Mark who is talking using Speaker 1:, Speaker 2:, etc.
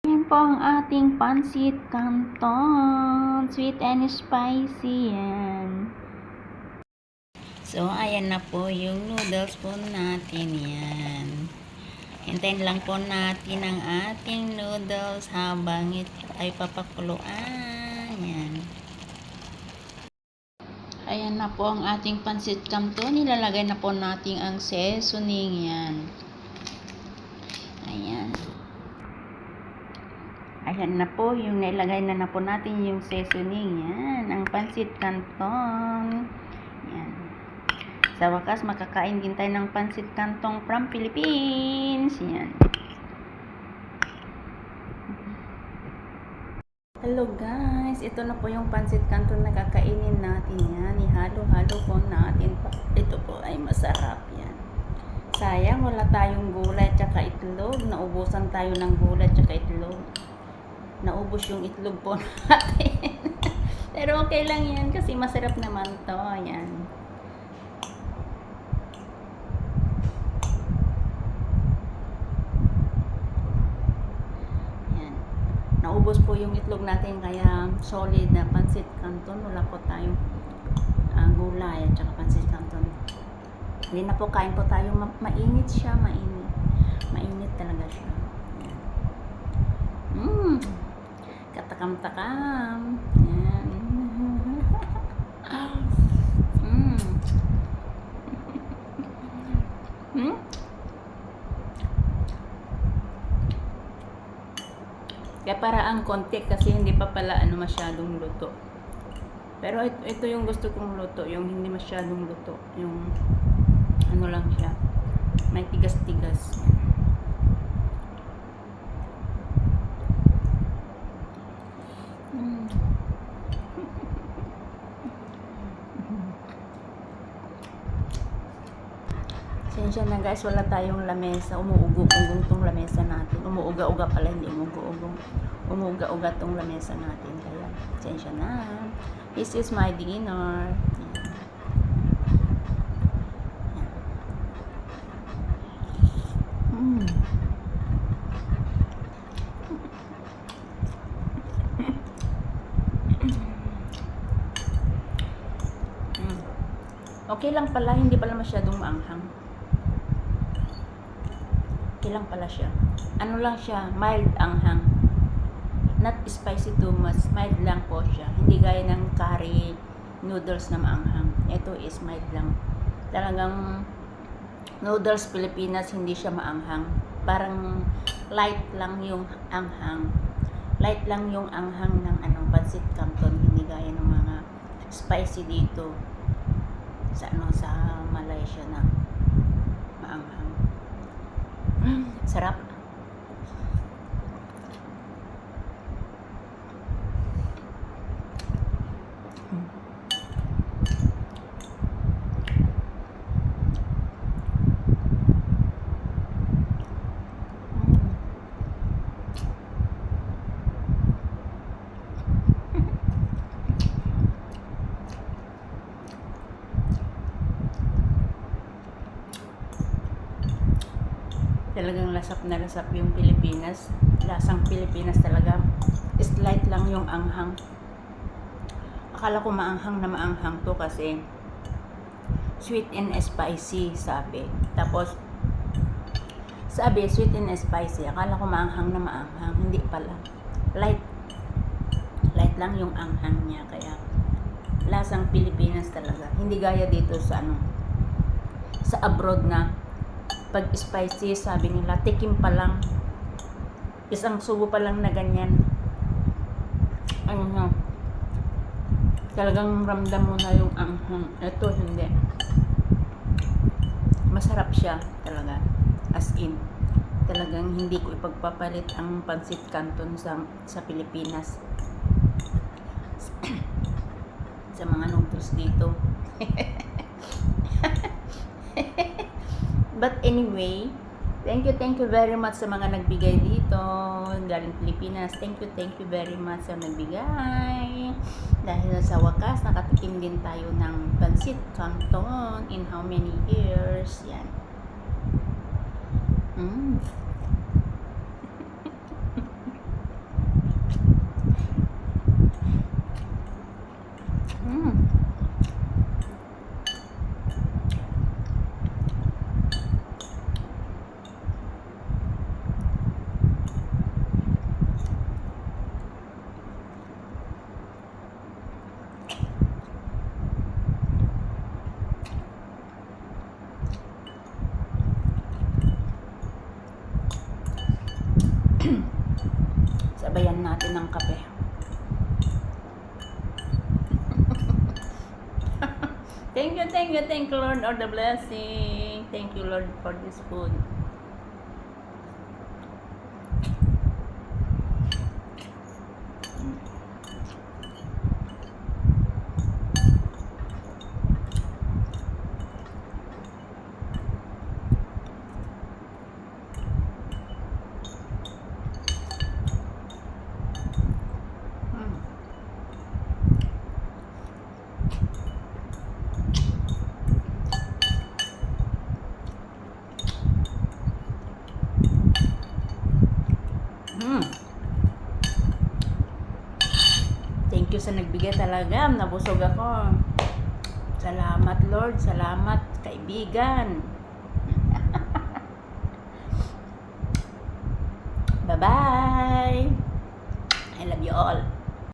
Speaker 1: Yan po ang ating pancit canton. Sweet and spicy yan. So, ayan na po yung noodles po natin yan. Hintayin lang po natin ang ating noodles habang ito ay papakuluan. Yan. Ayan na po ang ating pancit canton. Nilalagay na po natin ang seasoning yan. Ayan. Ayan na po, yung nailagay na po natin yung seasoning. Yan, ang pancit canton. Yan. Sa wakas, makakain din tayo ng pancit canton from Philippines. Yan. Hello guys, ito na po yung pancit canton na kakainin natin. Yan, ihalo-halo po natin. Ito po ay masarap. Yan. Sayang, wala tayong gulay at saka itlog. Naubusan tayo ng gulay at saka itlog. Naubos yung itlog po natin. Pero okay lang yan kasi masarap naman to. Ayan. Ayan. Naubos po yung itlog natin kaya solid na pancit canton. Wala po tayong gulay at saka pancit canton. Hindi na po kain po tayo. Mainit siya. Mainit. Mainit talaga siya. Katakam-takam. Yan. Kaya parang konti kasi hindi pa pala masyadong luto. Pero ito yung gusto kong luto, yung hindi masyadong luto, yung lang siya. May tigas-tigas. Sensya na guys, wala tayong lamesa. Umuugo-ugong tong lamesa natin. Umuuga-uga pala, hindi umuugo-ugong. Umuuga-uga tong lamesa natin. Kaya, sensya na. This is my dinner. Okay lang pala, hindi pala masyadong maanghang. Okay lang pala siya. Ano lang siya, mild anghang. Not spicy too much, mild lang po siya. Hindi gaya ng curry noodles na maanghang. Ito is mild lang. Talagang noodles Pilipinas, hindi siya maanghang. Parang light lang yung anghang. Light lang yung anghang ng pancit canton. Hindi gaya ng mga spicy dito sa Malaysia na maanghang. Sarap. Talagang lasap na lasap yung Pilipinas. Lasang Pilipinas talaga. Slight lang yung anghang. Akala ko maanghang na maanghang to kasi sweet and spicy sabi. Tapos sabi sweet and spicy. Akala ko maanghang na maanghang. Hindi pala. Light lang yung anghang niya. Kaya lasang Pilipinas talaga. Hindi gaya dito sa sa abroad na pag spicy, sabi nila, tikim pa lang. Isang subo pa lang na ganyan. Talagang ramdam mo na yung anghang. Ito, hindi. Masarap siya talaga. As in. Talagang hindi ko ipagpapalit ang pancit canton sa Pilipinas. Sa mga noodles dito. But anyway, thank you very much sa mga nagbigay dito galing Pilipinas. Thank you very much sa nagbigay. Dahil sa wakas, nakatikim din tayo ng pancit canton in how many years. Yan. Sabayan natin ng kape. Thank you, Lord, for the blessing. Thank you, Lord, for this food. Thank you sa nagbigay talaga. Nabusog ako. Salamat, Lord. Salamat, kaibigan. Bye-bye. I love you all.